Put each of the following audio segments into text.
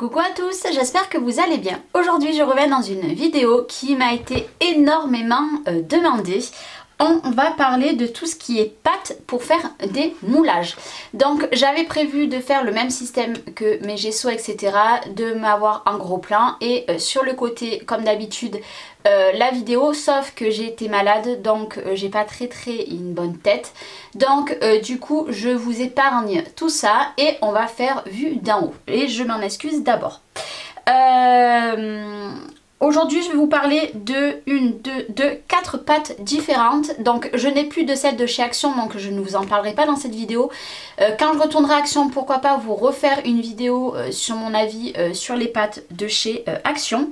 Coucou à tous, j'espère que vous allez bien. Aujourd'hui je reviens dans une vidéo qui m'a été énormément demandée. On va parler de tout ce qui est pâte pour faire des moulages. Donc j'avais prévu de faire le même système que mes gessos etc. De m'avoir un gros plan et sur le côté comme d'habitude la vidéo, sauf que j'ai été malade donc j'ai pas très une bonne tête. Donc du coup je vous épargne tout ça et on va faire vue d'en haut. Et je m'en excuse d'abord. Aujourd'hui je vais vous parler de 4 pâtes différentes. Donc je n'ai plus de celle de chez Action, donc je ne vous en parlerai pas dans cette vidéo. Quand je retournerai à Action, pourquoi pas vous refaire une vidéo sur mon avis sur les pâtes de chez Action.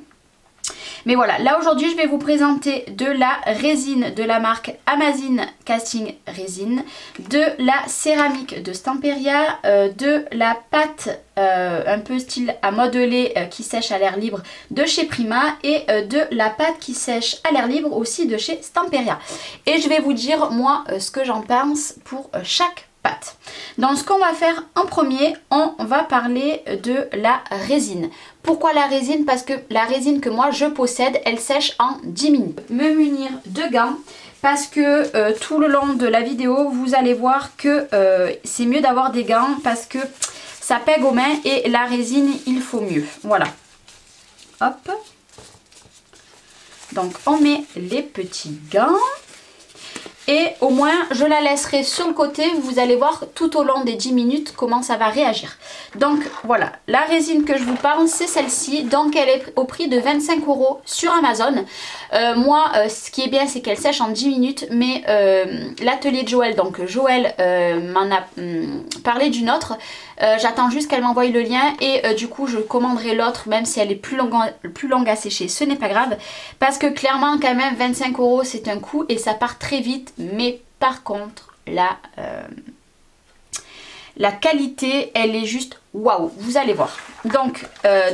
Mais voilà, là aujourd'hui je vais vous présenter de la résine de la marque Amazine Casting Resin, de la céramique de Stamperia, de la pâte un peu style à modeler qui sèche à l'air libre de chez Prima et de la pâte qui sèche à l'air libre aussi de chez Stamperia. Et je vais vous dire moi ce que j'en pense pour chaque pâte. Donc ce qu'on va faire en premier, on va parler de la résine. Pourquoi la résine? Parce que la résine que moi je possède, elle sèche en 10 minutes. Me munir de gants parce que tout le long de la vidéo, vous allez voir que c'est mieux d'avoir des gants parce que ça pègue aux mains et la résine, il faut mieux. Voilà. Hop. Donc on met les petits gants. Et au moins je la laisserai sur le côté, vous allez voir tout au long des 10 minutes comment ça va réagir. Donc voilà, la résine que je vous parle c'est celle-ci, donc elle est au prix de 25 € sur Amazon. Moi ce qui est bien c'est qu'elle sèche en 10 minutes, mais l'atelier de Joël, donc Joël m'en a parlé d'une autre. J'attends juste qu'elle m'envoie le lien et du coup je commanderai l'autre même si elle est plus longue à sécher, ce n'est pas grave parce que clairement quand même 25 € c'est un coût et ça part très vite, mais par contre la qualité elle est juste waouh, vous allez voir. Donc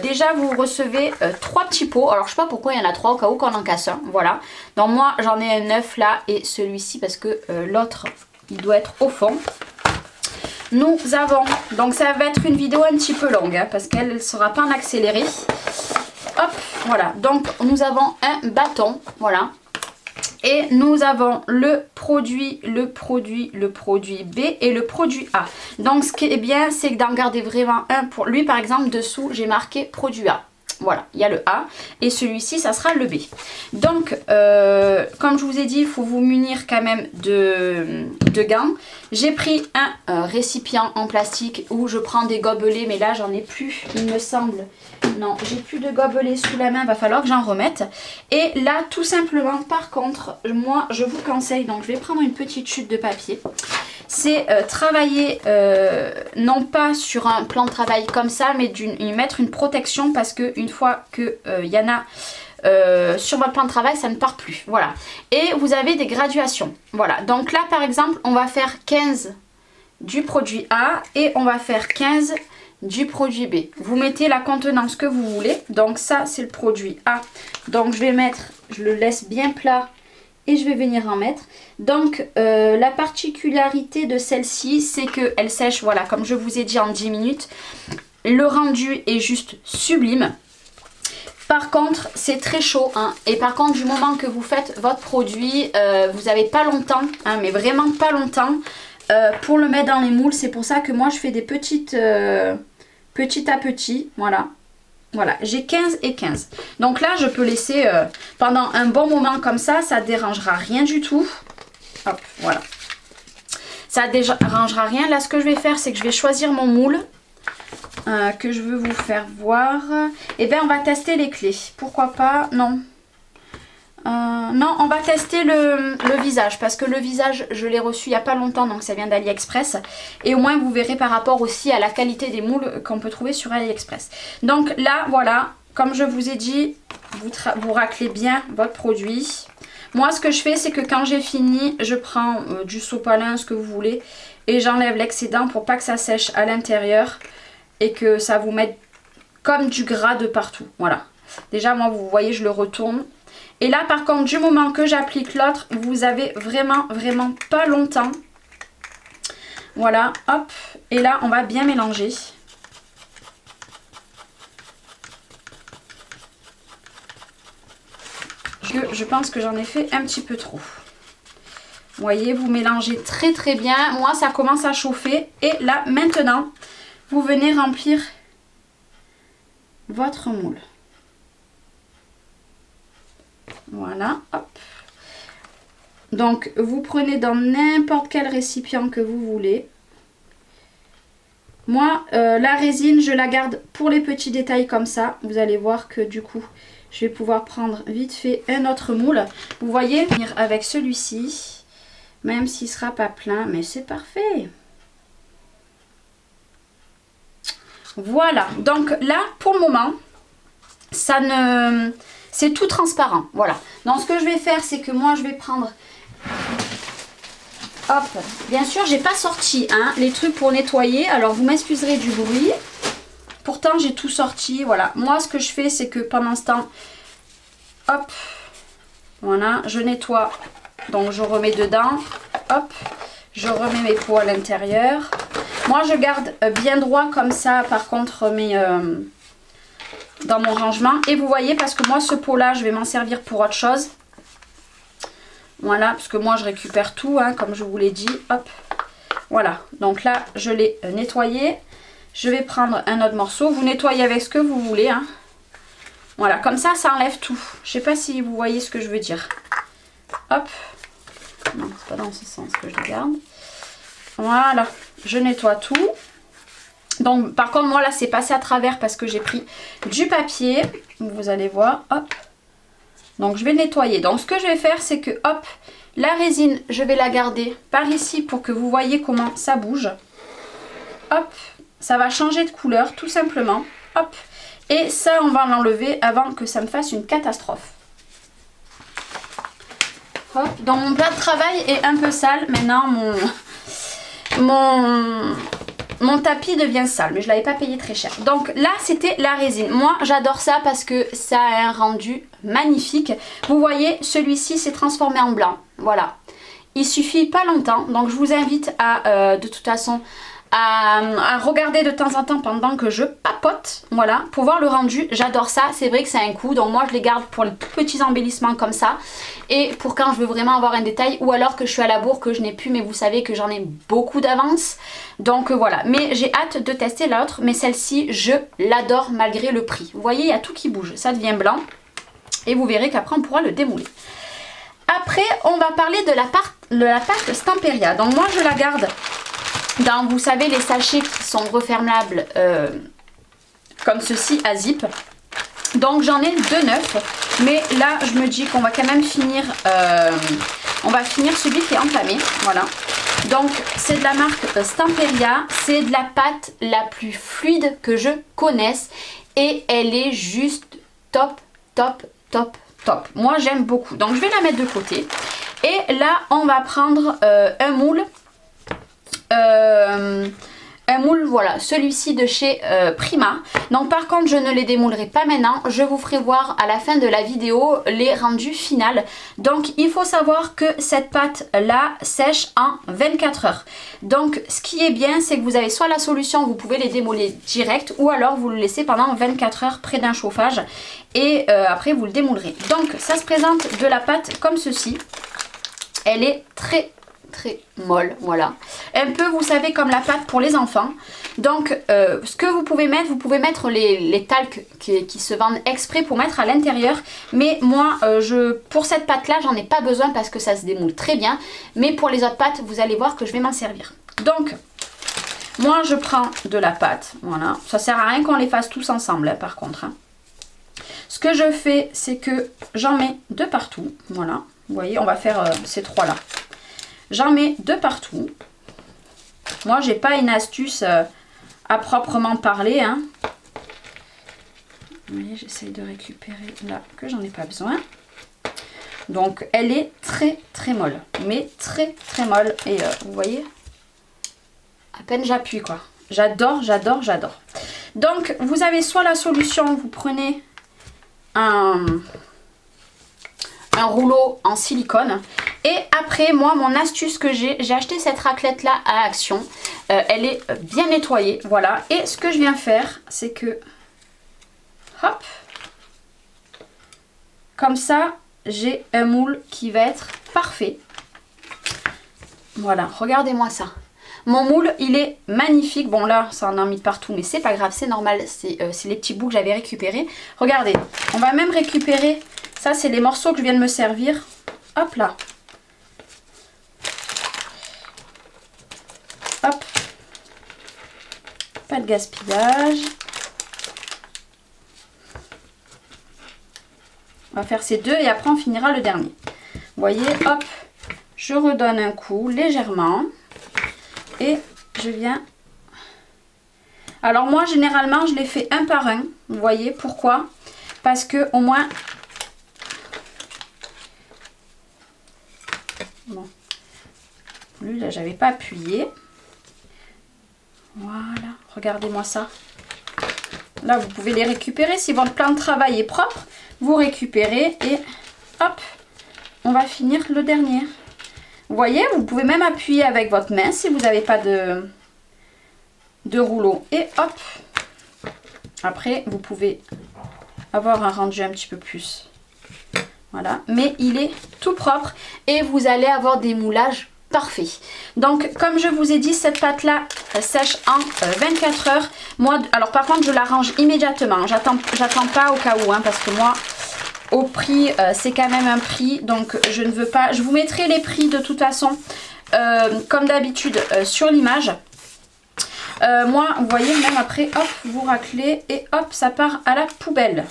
déjà vous recevez 3 petits pots, alors je sais pas pourquoi il y en a 3 au cas où qu'on en casse un, voilà. Donc moi j'en ai un 9 là et celui-ci parce que l'autre il doit être au fond. Nous avons, donc ça va être une vidéo un petit peu longue hein, parce qu'elle ne sera pas en accéléré. Hop, voilà, donc nous avons un bâton, voilà. Et nous avons le produit B et le produit A. Donc ce qui est bien, c'est d'en garder vraiment un pour lui. Par exemple, dessous, j'ai marqué produit A. Voilà, il y a le A et celui-ci, ça sera le B. Donc, comme je vous ai dit, il faut vous munir quand même de gants. J'ai pris un récipient en plastique où je prends des gobelets, mais là, j'en ai plus, il me semble. Non, j'ai plus de gobelets sous la main, va falloir que j'en remette. Et là, tout simplement, par contre, moi, je vous conseille, donc je vais prendre une petite chute de papier. C'est travailler non pas sur un plan de travail comme ça, mais mettre une protection parce que une fois qu'il y en a sur votre plan de travail, ça ne part plus. Voilà. Et vous avez des graduations. Voilà. Donc là, par exemple, on va faire 15 du produit A et on va faire 15 du produit B. Vous mettez la contenance que vous voulez. Donc ça, c'est le produit A. Donc je vais mettre, je le laisse bien plat. Et je vais venir en mettre. Donc la particularité de celle-ci, c'est qu'elle sèche, voilà, comme je vous ai dit, en 10 minutes. Le rendu est juste sublime. Par contre, c'est très chaud. Hein, et par contre, du moment que vous faites votre produit, vous n'avez pas longtemps, hein, mais vraiment pas longtemps, pour le mettre dans les moules. C'est pour ça que moi, je fais des petites, petit à petit, voilà. Voilà, j'ai 15 et 15. Donc là, je peux laisser pendant un bon moment comme ça ne dérangera rien du tout. Hop, voilà. Ça ne dérangera rien. Là, ce que je vais faire, c'est que je vais choisir mon moule que je veux vous faire voir. Et bien, on va tester les clés. Pourquoi pas? Non. Non, on va tester le visage parce que le visage, je l'ai reçu il n'y a pas longtemps, donc ça vient d'AliExpress. Et au moins, vous verrez par rapport aussi à la qualité des moules qu'on peut trouver sur AliExpress. Donc là, voilà, comme je vous ai dit, vous raclez bien votre produit. Moi, ce que je fais, c'est que quand j'ai fini, je prends du sopalin, ce que vous voulez, et j'enlève l'excédent pour pas que ça sèche à l'intérieur et que ça vous mette comme du gras de partout. Voilà. Déjà, moi, vous voyez, je le retourne. Et là par contre du moment que j'applique l'autre, vous avez vraiment pas longtemps. Voilà, hop. Et là on va bien mélanger. que je pense que j'en ai fait un petit peu trop. Vous voyez, vous mélangez très très bien. Moi, ça commence à chauffer. Et là, maintenant, vous venez remplir votre moule. Voilà, hop. Donc, vous prenez dans n'importe quel récipient que vous voulez. Moi, la résine, je la garde pour les petits détails comme ça. Vous allez voir que du coup, je vais pouvoir prendre vite fait un autre moule. Vous voyez, venir avec celui-ci, même s'il ne sera pas plein, mais c'est parfait. Voilà, donc là, pour le moment, ça ne... c'est tout transparent, voilà. Donc ce que je vais faire, c'est que moi, je vais prendre... Hop, bien sûr, j'ai pas sorti hein, les trucs pour nettoyer, alors vous m'excuserez du bruit. Pourtant, j'ai tout sorti, voilà. Moi, ce que je fais, c'est que pendant ce temps, hop, voilà, je nettoie. Donc, je remets dedans, hop, je remets mes pots à l'intérieur. Moi, je garde bien droit comme ça, par contre, dans mon rangement. Et vous voyez, parce que moi, ce pot-là, je vais m'en servir pour autre chose. Voilà, parce que moi, je récupère tout, hein, comme je vous l'ai dit. Hop, voilà. Donc là, je l'ai nettoyé. Je vais prendre un autre morceau. Vous nettoyez avec ce que vous voulez. Hein. Voilà, comme ça, ça enlève tout. Je ne sais pas si vous voyez ce que je veux dire. Hop. Non, c'est pas dans ce sens que je le garde. Voilà, je nettoie tout. Donc, par contre, moi, là, c'est passé à travers parce que j'ai pris du papier. Vous allez voir, hop. Donc, je vais nettoyer. Donc, ce que je vais faire, c'est que, hop, la résine, je vais la garder par ici pour que vous voyez comment ça bouge. Hop, ça va changer de couleur, tout simplement. Hop, et ça, on va l'enlever avant que ça me fasse une catastrophe. Hop, donc mon plat de travail est un peu sale. Maintenant, mon tapis devient sale, mais je ne l'avais pas payé très cher. Donc là, c'était la résine. Moi, j'adore ça parce que ça a un rendu magnifique. Vous voyez, celui-ci s'est transformé en blanc. Voilà. Il suffit pas longtemps. Donc, je vous invite à, de toute façon, à regarder de temps en temps pendant que je papote. Voilà, pour voir le rendu. J'adore ça. C'est vrai que c'est un coût. Donc, moi, je les garde pour les tout petits embellissements comme ça. Et pour quand je veux vraiment avoir un détail. Ou alors que je suis à la bourre, que je n'ai plus. Mais vous savez que j'en ai beaucoup d'avance. Donc, voilà. Mais j'ai hâte de tester l'autre. Mais celle-ci, je l'adore malgré le prix. Vous voyez, il y a tout qui bouge. Ça devient blanc. Et vous verrez qu'après, on pourra le démouler. Après, on va parler de la pâte Stamperia. Donc, moi, je la garde dans, vous savez, les sachets qui sont refermables comme ceci à zip. Donc, j'en ai 2 neufs. Mais là, je me dis qu'on va quand même finir, on va finir celui qui est enflammé. Voilà. Donc, c'est de la marque Stamperia. C'est de la pâte la plus fluide que je connaisse. Et elle est juste top, top, top, top. Moi, j'aime beaucoup. Donc, je vais la mettre de côté. Et là, on va prendre un moule. Voilà, celui-ci de chez Prima. Donc par contre, je ne les démoulerai pas maintenant. Je vous ferai voir à la fin de la vidéo les rendus finaux. Donc il faut savoir que cette pâte-là sèche en 24 heures. Donc ce qui est bien, c'est que vous avez soit la solution, vous pouvez les démouler direct, ou alors vous le laissez pendant 24 heures près d'un chauffage. Et après, vous le démoulerez. Donc ça se présente de la pâte comme ceci. Elle est très molle, voilà. Un peu, vous savez, comme la pâte pour les enfants. Donc, ce que vous pouvez mettre les talcs qui se vendent exprès pour mettre à l'intérieur. Mais moi, pour cette pâte-là, j'en ai pas besoin parce que ça se démoule très bien. Mais pour les autres pâtes, vous allez voir que je vais m'en servir. Donc, moi, je prends de la pâte, voilà. Ça sert à rien qu'on les fasse tous ensemble, hein, par contre. Hein. Ce que je fais, c'est que j'en mets de partout, voilà. Vous voyez, on va faire ces trois-là. J'en mets de partout. Moi, j'ai pas une astuce à proprement parler. Hein. Vous voyez, j'essaye de récupérer là que j'en ai pas besoin. Donc, elle est très molle. Mais très molle. Et vous voyez, à peine j'appuie quoi. J'adore. Donc, vous avez soit la solution, vous prenez un rouleau en silicone. Et après, moi, mon astuce que j'ai acheté cette raclette là à Action. Elle est bien nettoyée, voilà. Et ce que je viens faire, c'est que, hop, comme ça, j'ai un moule qui va être parfait. Voilà, regardez-moi ça. Mon moule, il est magnifique. Bon là, ça en a mis de partout, mais c'est pas grave, c'est normal. C'est les petits bouts que j'avais récupérés. Regardez, on va même récupérer... Ça, c'est les morceaux que je viens de me servir. Hop là. Hop. Pas de gaspillage. On va faire ces deux et après on finira le dernier. Vous voyez, hop, je redonne un coup légèrement. Et je viens... Alors moi, généralement, je les fais un par un. Vous voyez, pourquoi? Parce que au moins... Bon. Lui, là, j'avais pas appuyé. Voilà, regardez-moi ça. Là, vous pouvez les récupérer. Si votre plan de travail est propre, vous récupérez et hop, on va finir le dernier. Vous voyez, vous pouvez même appuyer avec votre main si vous n'avez pas de rouleau. Et hop, après, vous pouvez avoir un rendu un petit peu plus. Voilà, mais il est tout propre et vous allez avoir des moulages parfaits. Donc, comme je vous ai dit, cette pâte-là sèche en 24 heures. Moi, alors par contre, je la range immédiatement. J'attends pas au cas où, hein, parce que moi, au prix, c'est quand même un prix. Donc, je ne veux pas... Je vous mettrai les prix de toute façon, comme d'habitude, sur l'image. Moi, vous voyez, même après, hop, vous raclez et hop, ça part à la poubelle.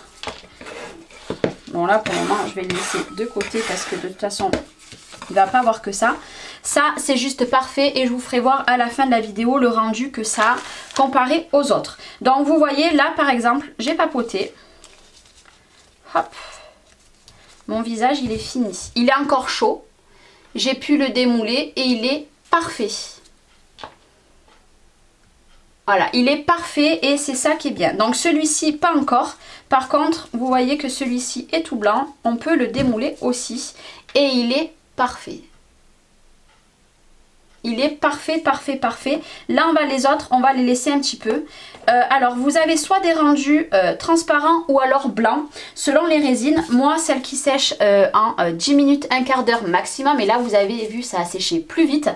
Bon, là, pour le moment, je vais le laisser de côté parce que de toute façon, il ne va pas avoir que ça. Ça, c'est juste parfait et je vous ferai voir à la fin de la vidéo le rendu que ça a comparé aux autres. Donc, vous voyez, là, par exemple, j'ai papoté. Hop. Mon visage, il est fini. Il est encore chaud. J'ai pu le démouler et il est parfait. Voilà, il est parfait et c'est ça qui est bien. Donc celui-ci, pas encore. Par contre, vous voyez que celui-ci est tout blanc. On peut le démouler aussi. Et il est parfait. Il est parfait, parfait, parfait. Là, les autres, on va les laisser un petit peu. Alors, vous avez soit des rendus transparents ou alors blancs, selon les résines. Moi, celle qui sèche en 10 minutes, un quart d'heure maximum. Et là, vous avez vu, ça a séché plus vite.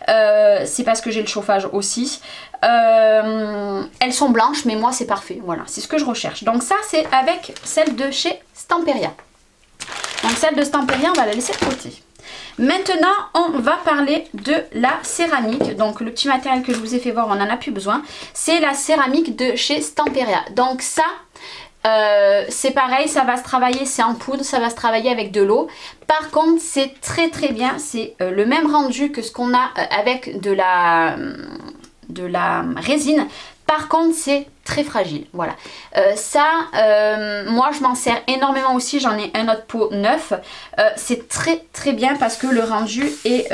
C'est parce que j'ai le chauffage aussi. Elles sont blanches, mais moi, c'est parfait. Voilà, c'est ce que je recherche. Donc ça, c'est avec celle de chez Stamperia. Donc celle de Stamperia, on va la laisser de côté. Maintenant, on va parler de la céramique. Donc, le petit matériel que je vous ai fait voir, on n'en a plus besoin. C'est la céramique de chez Stamperia. Donc, ça, c'est pareil, ça va se travailler, c'est en poudre, ça va se travailler avec de l'eau. Par contre, c'est très très bien. C'est le même rendu que ce qu'on a avec de la résine. Par contre, c'est très fragile. Voilà. Moi, je m'en sers énormément aussi. J'en ai un autre pot neuf. C'est très très bien parce que le rendu est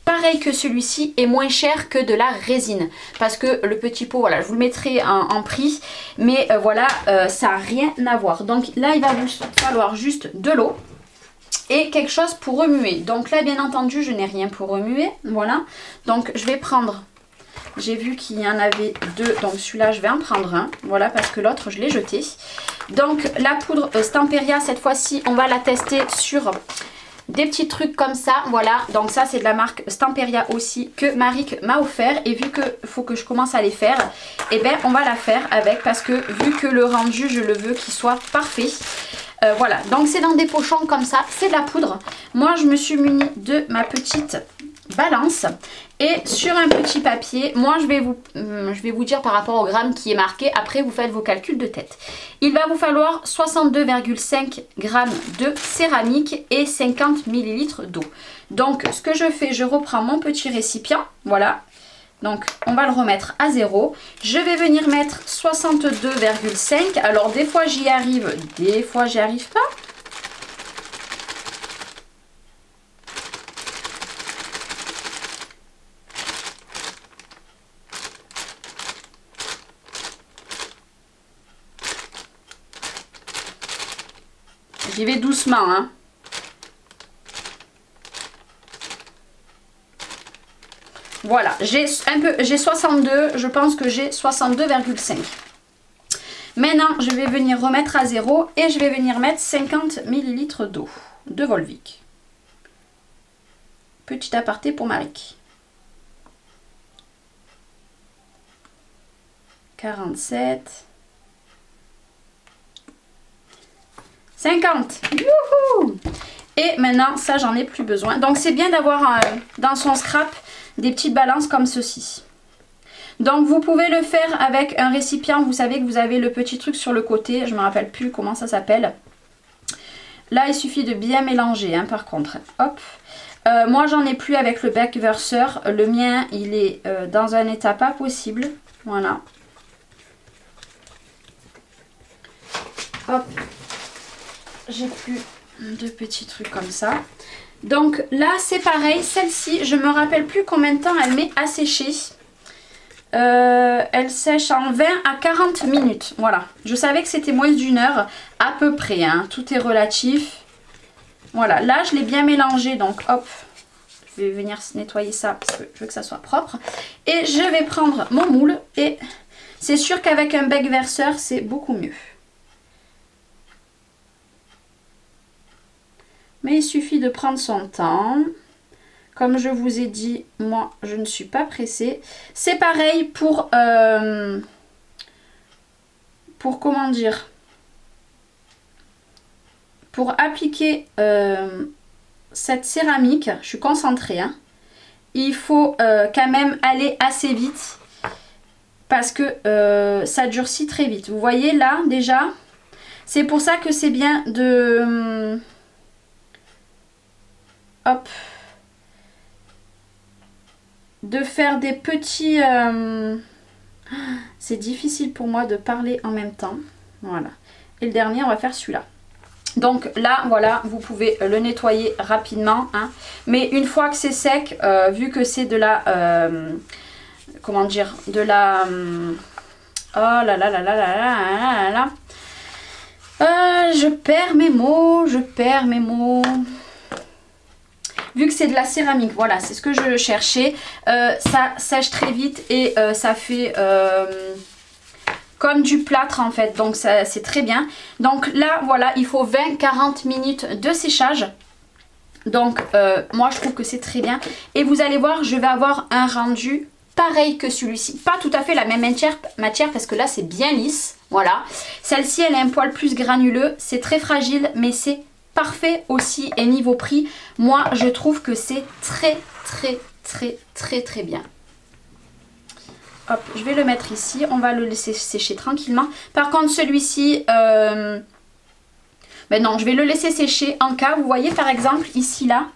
pareil que celui-ci et moins cher que de la résine. Parce que le petit pot, voilà, je vous le mettrai en prix. Mais voilà, ça n'a rien à voir. Donc là, il va vous falloir juste de l'eau. Et quelque chose pour remuer. Donc là, bien entendu, je n'ai rien pour remuer. Voilà. Donc, je vais prendre... J'ai vu qu'il y en avait deux, donc celui-là je vais en prendre un, voilà, parce que l'autre je l'ai jeté. Donc la poudre Stamperia, cette fois-ci on va la tester sur des petits trucs comme ça, voilà. Donc ça c'est de la marque Stamperia aussi que Maric m'a offert. Et vu qu'il faut que je commence à les faire, et bien on va la faire avec, parce que vu que le rendu je le veux qu'il soit parfait. Voilà, donc c'est dans des pochons comme ça, c'est de la poudre. Moi je me suis munie de ma petite balance et sur un petit papier, moi je vais vous dire par rapport au gramme qui est marqué. Après vous faites vos calculs de tête. Il va vous falloir 62,5 grammes de céramique et 50 ml d'eau. Donc ce que je fais, je reprends mon petit récipient, voilà. Donc on va le remettre à 0. Je vais venir mettre 62,5. Alors des fois j'y arrive, des fois j'y arrive pas. J'y vais doucement, hein. Voilà, j'ai 62, je pense que j'ai 62,5. Maintenant, je vais venir remettre à 0 et je vais venir mettre 50 ml d'eau de Volvic. Petit aparté pour Marik. 47. 50. Youhou! Et maintenant, ça, j'en ai plus besoin. Donc, c'est bien d'avoir dans son scrap des petites balances comme ceci. Donc, vous pouvez le faire avec un récipient. Vous savez que vous avez le petit truc sur le côté. Je ne me rappelle plus comment ça s'appelle. Là, il suffit de bien mélanger, hein, par contre. Hop. Moi, j'en ai plus avec le bec verseur. Le mien, il est dans un état pas possible. Voilà. Hop. J'ai plus de petits trucs comme ça. Donc là, c'est pareil. Celle-ci, je me rappelle plus combien de temps elle met à sécher. Elle sèche en 20 à 40 minutes. Voilà. Je savais que c'était moins d'une heure à peu près. Hein. Tout est relatif. Voilà. Là, je l'ai bien mélangé. Donc, hop. Je vais venir nettoyer ça parce que je veux que ça soit propre. Et je vais prendre mon moule. Et c'est sûr qu'avec un bec verseur, c'est beaucoup mieux. Mais il suffit de prendre son temps. Comme je vous ai dit, moi, je ne suis pas pressée. C'est pareil pour comment dire, pour appliquer cette céramique. Je suis concentrée. Hein, il faut quand même aller assez vite parce que ça durcit très vite. Vous voyez là, déjà, c'est pour ça que c'est bien de... hop, de faire des petits... c'est difficile pour moi de parler en même temps. Voilà. Et le dernier, on va faire celui-là. Donc là, voilà, vous pouvez le nettoyer rapidement. Hein. Mais une fois que c'est sec, vu que c'est de la... comment dire, de la... oh là là là là là là là là. Je perds mes mots, Vu que c'est de la céramique, voilà, c'est ce que je cherchais. Ça sèche très vite et ça fait comme du plâtre en fait. Donc c'est très bien. Donc là, voilà, il faut 20-40 minutes de séchage. Donc moi, je trouve que c'est très bien. Et vous allez voir, je vais avoir un rendu pareil que celui-ci. Pas tout à fait la même matière parce que là, c'est bien lisse. Voilà. Celle-ci, elle a un poil plus granuleux. C'est très fragile, mais c'est parfait aussi. Et niveau prix, moi je trouve que c'est très bien. Hop, je vais le mettre ici, on va le laisser sécher tranquillement. Par contre celui-ci, ben non, je vais le laisser sécher en cas, vous voyez par exemple ici là,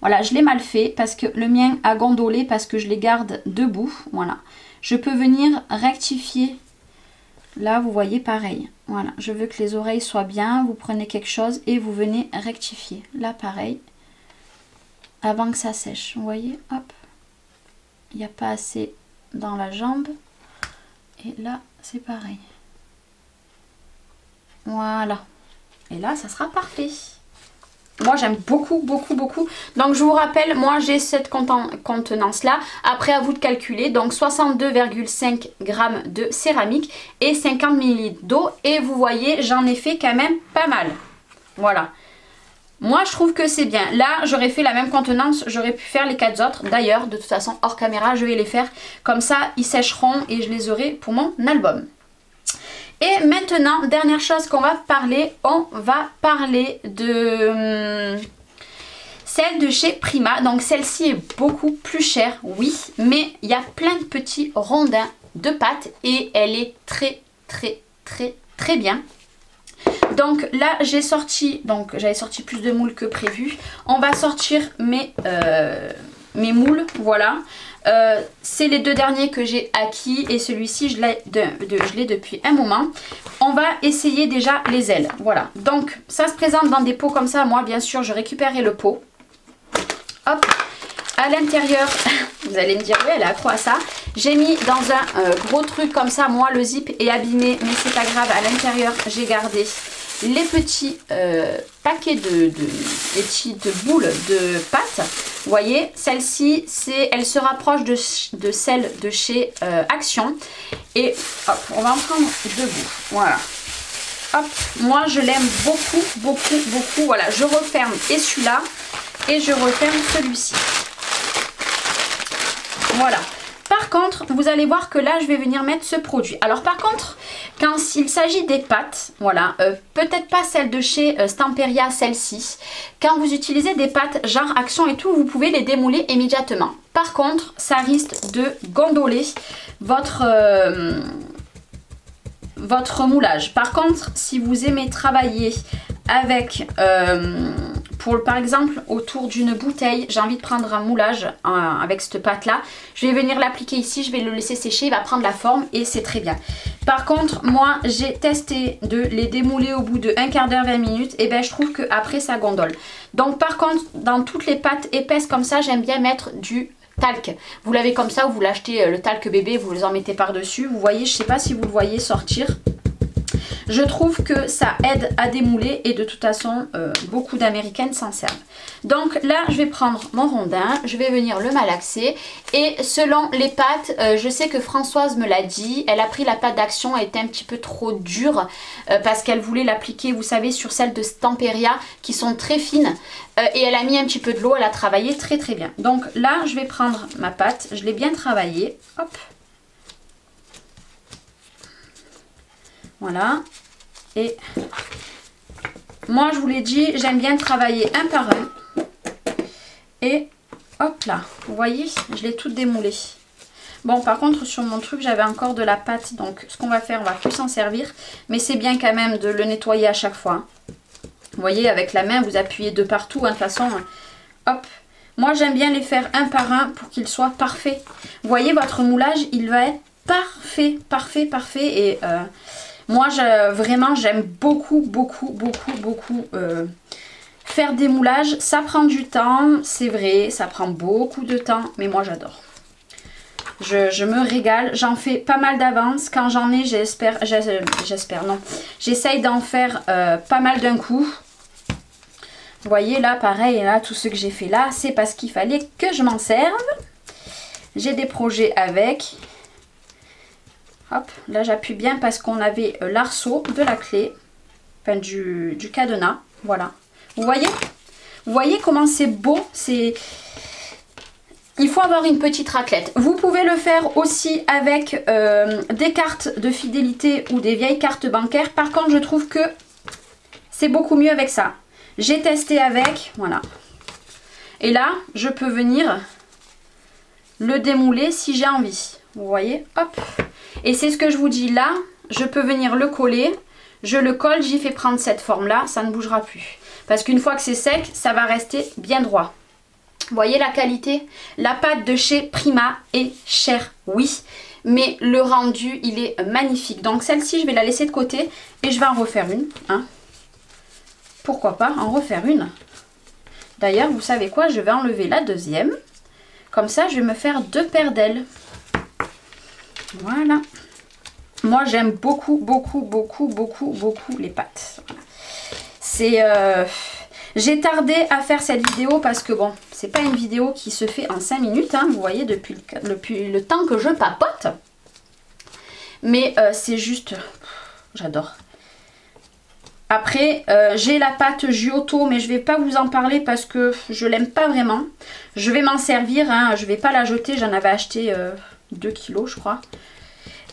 voilà, je l'ai mal fait parce que le mien a gondolé parce que je les garde debout, voilà. Je peux venir rectifier. Là, vous voyez pareil. Voilà, je veux que les oreilles soient bien. Vous prenez quelque chose et vous venez rectifier. Là, pareil. Avant que ça sèche. Vous voyez, hop. Il n'y a pas assez dans la jambe. Et là, c'est pareil. Voilà. Et là, ça sera parfait. Moi, j'aime beaucoup. Donc, je vous rappelle, moi, j'ai cette contenance-là. Après, à vous de calculer. Donc, 62,5 g de céramique et 50 ml d'eau. Et vous voyez, j'en ai fait quand même pas mal. Voilà. Moi, je trouve que c'est bien. Là, j'aurais fait la même contenance. J'aurais pu faire les 4 autres. D'ailleurs, de toute façon, hors caméra, je vais les faire. Comme ça, ils sécheront et je les aurai pour mon album. Et maintenant, dernière chose qu'on va parler, on va parler de celle de chez Prima. Donc celle-ci est beaucoup plus chère, oui, mais il y a plein de petits rondins de pâte et elle est très bien. Donc là, j'ai sorti, donc j'avais sorti plus de moules que prévu. On va sortir mes moules, voilà. C'est les deux derniers que j'ai acquis et celui-ci je l'ai depuis un moment. On va essayer déjà les ailes, voilà. Donc ça se présente dans des pots comme ça. Moi bien sûr je récupérais le pot. Hop, à l'intérieur, vous allez me dire oui elle est accro à ça. J'ai mis dans un gros truc comme ça. Moi le zip est abîmé mais c'est pas grave. À l'intérieur j'ai gardé les petits paquets de petites boules de pâte. Vous voyez, celle-ci, elle se rapproche de celle de chez Action. Et hop, on va en prendre deux bouts. Voilà. Hop, moi je l'aime beaucoup, beaucoup, beaucoup. Voilà, je referme et celui-là et je referme celui-ci. Voilà. Par contre, vous allez voir que là, je vais venir mettre ce produit. Alors par contre, quand il s'agit des pâtes, voilà, peut-être pas celle de chez Stamperia, celle-ci. Quand vous utilisez des pâtes genre Action et tout, vous pouvez les démouler immédiatement. Par contre, ça risque de gondoler votre moulage. Par contre, si vous aimez travailler avec, par exemple, autour d'une bouteille, j'ai envie de prendre un moulage avec cette pâte là, je vais venir l'appliquer ici, je vais le laisser sécher, il va prendre la forme et c'est très bien. Par contre, moi j'ai testé de les démouler au bout de un quart d'heure, 20 minutes, et ben je trouve que après ça gondole. Donc par contre, dans toutes les pâtes épaisses comme ça, j'aime bien mettre du talc. Vous l'avez comme ça ou vous l'achetez le talc bébé, vous les en mettez par dessus. Vous voyez, je sais pas si vous le voyez sortir. Je trouve que ça aide à démouler et de toute façon beaucoup d'américaines s'en servent. Donc là je vais prendre mon rondin, je vais venir le malaxer et selon les pâtes, je sais que Françoise me l'a dit, elle a pris la pâte d'Action, elle était un petit peu trop dure parce qu'elle voulait l'appliquer, vous savez, sur celles de Stamperia qui sont très fines et elle a mis un petit peu de l'eau, elle a travaillé très très bien. Donc là je vais prendre ma pâte, je l'ai bien travaillée, hop. Voilà, et moi je vous l'ai dit, j'aime bien travailler un par un. Et hop là, vous voyez, je l'ai toute démoulée. Bon, par contre sur mon truc j'avais encore de la pâte, donc ce qu'on va faire, on va plus s'en servir. Mais c'est bien quand même de le nettoyer à chaque fois. Vous voyez, avec la main vous appuyez de partout, hein, de toute façon, hop. Moi j'aime bien les faire un par un pour qu'ils soient parfaits. Vous voyez, votre moulage il va être parfait, parfait, parfait. Et moi, vraiment, j'aime beaucoup, beaucoup, beaucoup, beaucoup faire des moulages. Ça prend du temps, c'est vrai, ça prend beaucoup de temps, mais moi, j'adore. Je me régale, j'en fais pas mal d'avance. Quand j'en ai, j'essaye d'en faire pas mal d'un coup. Vous voyez, là, pareil, là, tout ce que j'ai fait là, c'est parce qu'il fallait que je m'en serve. J'ai des projets avec... Hop, là j'appuie bien parce qu'on avait l'arceau de la clé, enfin du cadenas, voilà. Vous voyez comment c'est beau, il faut avoir une petite raclette. Vous pouvez le faire aussi avec des cartes de fidélité ou des vieilles cartes bancaires. Par contre, je trouve que c'est beaucoup mieux avec ça. J'ai testé avec, voilà. Et là, je peux venir le démouler si j'ai envie. Vous voyez, hop. Et c'est ce que je vous dis là, je peux venir le coller, je le colle, j'y fais prendre cette forme là, ça ne bougera plus. Parce qu'une fois que c'est sec, ça va rester bien droit. Vous voyez la qualité? La pâte de chez Prima est chère, oui, mais le rendu il est magnifique. Donc celle-ci je vais la laisser de côté et je vais en refaire une. Hein. Pourquoi pas en refaire une? D'ailleurs vous savez quoi, je vais enlever la deuxième. Comme ça je vais me faire deux paires d'ailes. Voilà. Moi j'aime beaucoup, beaucoup, beaucoup, beaucoup, beaucoup les pâtes. C'est... J'ai tardé à faire cette vidéo parce que bon, c'est pas une vidéo qui se fait en 5 minutes. Hein, vous voyez, depuis le temps que je papote. Mais c'est juste... J'adore. Après, j'ai la pâte Giotto, mais je vais pas vous en parler parce que je l'aime pas vraiment. Je vais m'en servir, hein, je vais pas la jeter. J'en avais acheté 2 kilos, je crois.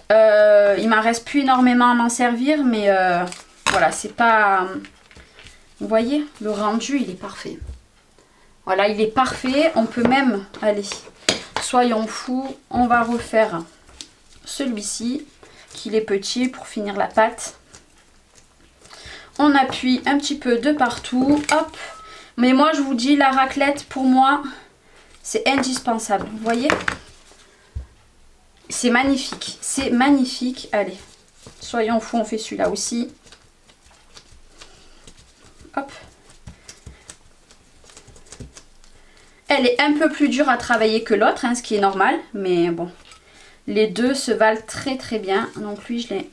Il m'en reste plus énormément à m'en servir, mais voilà, c'est pas... Vous voyez, le rendu, il est parfait. Voilà, il est parfait. On peut même... Allez, soyons fous. On va refaire celui-ci, qu'il est petit, pour finir la pâte. On appuie un petit peu de partout. Hop. Mais moi, je vous dis, la raclette, pour moi, c'est indispensable. Vous voyez ? C'est magnifique. C'est magnifique. Allez, soyons fous, on fait celui-là aussi. Hop. Elle est un peu plus dure à travailler que l'autre, hein, ce qui est normal. Mais bon, les deux se valent très très bien. Donc lui, je l'ai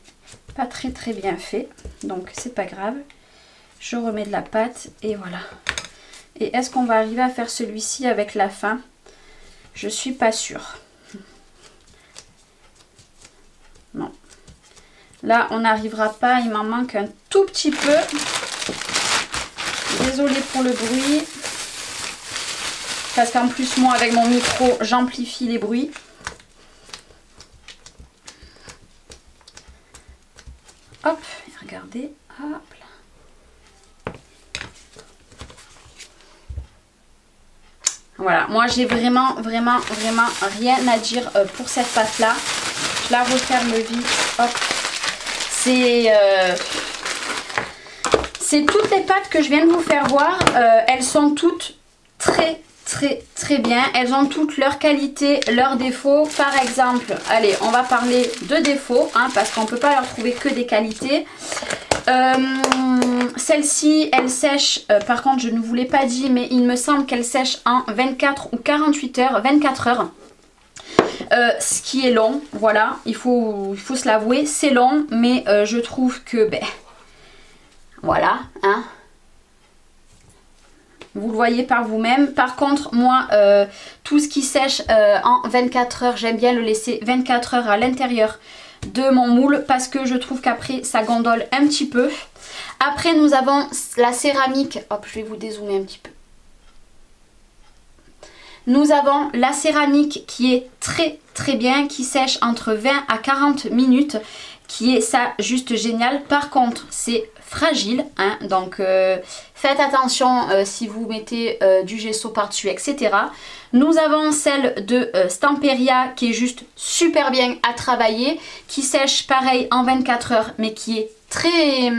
pas très très bien fait. Donc c'est pas grave. Je remets de la pâte et voilà. Et est-ce qu'on va arriver à faire celui-ci avec la fin? Je suis pas sûre. Non. Là, on n'arrivera pas. Il m'en manque un tout petit peu. Désolée pour le bruit. Parce qu'en plus, moi, avec mon micro, j'amplifie les bruits. Hop, regardez. Hop là. Voilà, moi j'ai vraiment rien à dire pour cette pâte là. Je la referme vite. Hop. C'est toutes les pâtes que je viens de vous faire voir. Elles sont toutes très bien. Elles ont toutes leurs qualités, leurs défauts. Par exemple, allez, on va parler de défauts, hein, parce qu'on ne peut pas leur trouver que des qualités. Celle-ci, elle sèche, par contre je ne vous l'ai pas dit, mais il me semble qu'elle sèche en 24 ou 48 heures, 24 heures. Ce qui est long, voilà, il faut se l'avouer, c'est long, mais je trouve que, ben, voilà, hein. Vous le voyez par vous-même. Par contre, moi, tout ce qui sèche en 24 heures, j'aime bien le laisser 24 heures à l'intérieur de mon moule parce que je trouve qu'après, ça gondole un petit peu. Après, nous avons la céramique. Hop, je vais vous dézoomer un petit peu. Nous avons la céramique qui est très bien, qui sèche entre 20 à 40 minutes, qui est ça juste génial. Par contre, c'est fragile, hein, donc faites attention si vous mettez du gesso par-dessus, etc. Nous avons celle de Stamperia qui est juste super bien à travailler, qui sèche pareil en 24 heures, mais qui est très...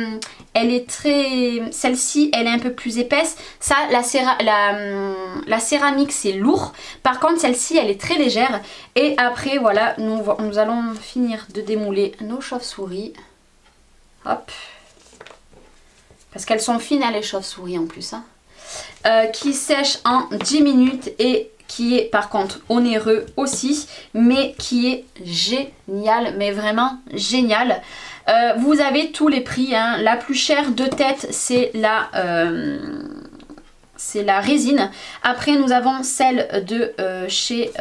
celle-ci, elle est un peu plus épaisse. Ça, la céramique, c'est lourd. Par contre, celle-ci, elle est très légère. Et après, voilà, nous allons finir de démouler nos chauves-souris. Hop. Parce qu'elles sont fines, hein, les chauves-souris en plus. Hein. Qui sèche en 10 minutes et qui est par contre onéreux aussi, mais qui est génial, mais vraiment génial. Vous avez tous les prix, hein. La plus chère de tête, c'est la résine. Après, nous avons celle de chez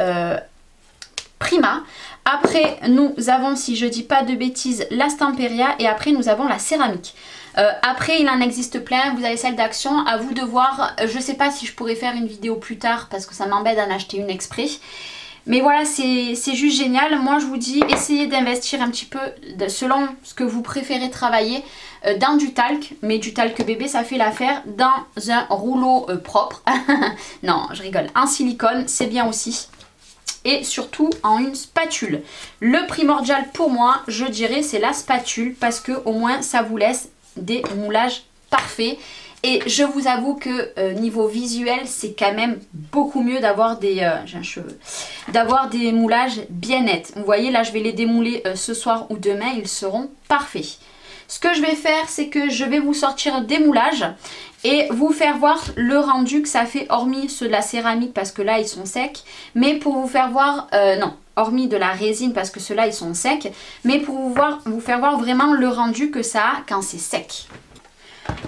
Prima. Après, nous avons, si je dis pas de bêtises, la Stamperia. Et après, nous avons la céramique. Après, il en existe plein. Vous avez celle d'Action. À vous de voir. Je sais pas si je pourrais faire une vidéo plus tard parce que ça m'embête d'en acheter une exprès. Mais voilà, c'est juste génial. Moi, je vous dis, essayez d'investir un petit peu selon ce que vous préférez travailler dans du talc. Mais du talc bébé, ça fait l'affaire. Dans un rouleau propre. Non, je rigole. En silicone, c'est bien aussi. Et surtout en une spatule. Le primordial pour moi, je dirais, c'est la spatule. Parce que au moins, ça vous laisse des moulages parfaits. Et je vous avoue que niveau visuel, c'est quand même beaucoup mieux d'avoir des... j'ai un cheveu. D'avoir des moulages bien nets. Vous voyez, là, je vais les démouler ce soir ou demain. Ils seront parfaits. Ce que je vais faire, c'est que je vais vous sortir des moulages et vous faire voir le rendu que ça fait, hormis ceux de la céramique parce que là, ils sont secs. Mais pour vous faire voir... non, hormis de la résine parce que ceux-là, ils sont secs. Mais pour vous faire voir vraiment le rendu que ça a quand c'est sec.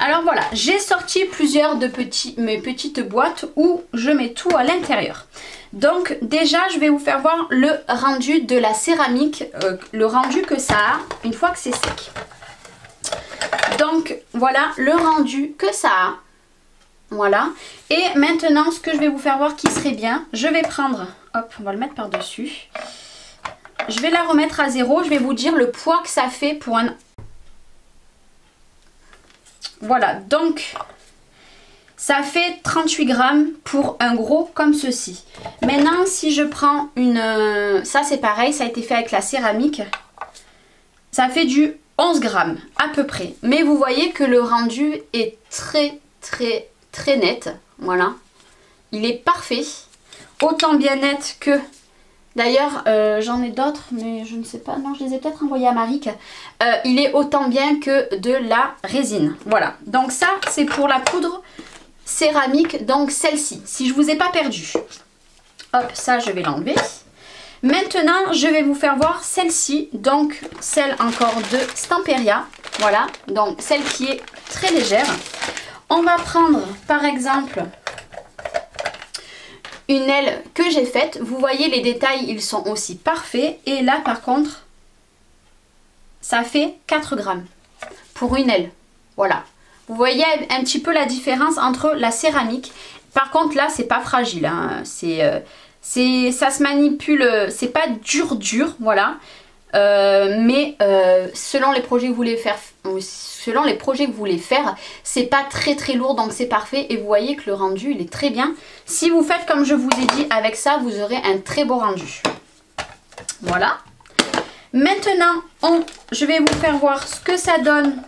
Alors voilà, j'ai sorti plusieurs de mes petites boîtes où je mets tout à l'intérieur. Donc déjà, je vais vous faire voir le rendu de la céramique, le rendu que ça a une fois que c'est sec. Donc voilà le rendu que ça a. Voilà. Et maintenant, ce que je vais vous faire voir qui serait bien, je vais prendre, hop, on va le mettre par-dessus. Je vais la remettre à zéro, je vais vous dire le poids que ça fait pour un... Voilà, donc ça fait 38 grammes pour un gros comme ceci. Maintenant, si je prends une... ça, c'est pareil, ça a été fait avec la céramique. Ça fait du 11 grammes à peu près. Mais vous voyez que le rendu est très net. Voilà. Il est parfait. Autant bien net que... D'ailleurs, j'en ai d'autres, mais je ne sais pas. Non, je les ai peut-être envoyés à Maric. Il est autant bien que de la résine. Voilà. Donc ça, c'est pour la poudre céramique. Donc celle-ci. Si je vous ai pas perdu. Hop, ça, je vais l'enlever. Maintenant, je vais vous faire voir celle-ci. Donc, celle encore de Stamperia. Voilà. Donc, celle qui est très légère. On va prendre par exemple une aile que j'ai faite. Vous voyez les détails, ils sont aussi parfaits. Et là par contre, ça fait 4 grammes pour une aile. Voilà. Vous voyez un petit peu la différence entre la céramique. Par contre là, c'est pas fragile. Hein. Ça se manipule, c'est pas dur, voilà. Mais selon les projets que vous voulez faire, c'est pas très lourd, donc c'est parfait. Et vous voyez que le rendu il est très bien. Si vous faites comme je vous ai dit, avec ça vous aurez un très beau rendu. Voilà. Maintenant je vais vous faire voir ce que ça donne.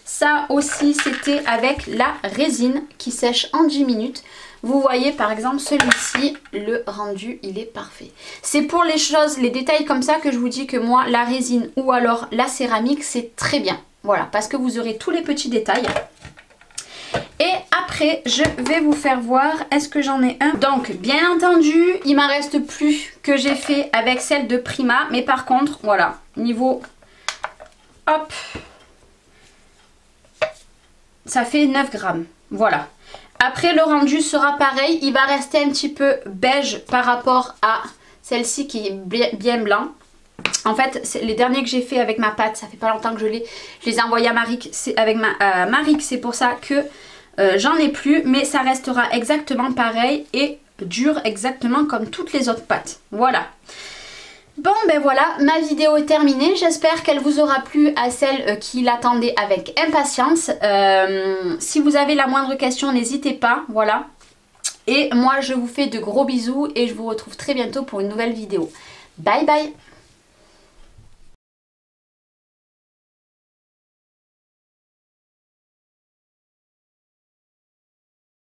Ça aussi c'était avec la résine qui sèche en 10 minutes. Vous voyez par exemple celui-ci, le rendu il est parfait. C'est pour les choses, les détails comme ça que je vous dis que moi la résine ou alors la céramique c'est très bien. Voilà, parce que vous aurez tous les petits détails. Et après je vais vous faire voir, est-ce que j'en ai un? Donc bien entendu il m'en reste plus que j'ai fait avec celle de Prima. Mais par contre voilà, niveau hop, ça fait 9 grammes. Voilà. Après le rendu sera pareil, il va rester un petit peu beige par rapport à celle-ci qui est bien blanc. En fait les derniers que j'ai fait avec ma pâte, ça fait pas longtemps que je les ai envoyés à Maric, avec Maric, c'est pour ça que j'en ai plus. Mais ça restera exactement pareil et dur exactement comme toutes les autres pâtes. Voilà. Bon ben voilà, ma vidéo est terminée, j'espère qu'elle vous aura plu à celles qui l'attendaient avec impatience. Si vous avez la moindre question, n'hésitez pas, voilà. Et moi je vous fais de gros bisous et je vous retrouve très bientôt pour une nouvelle vidéo. Bye bye!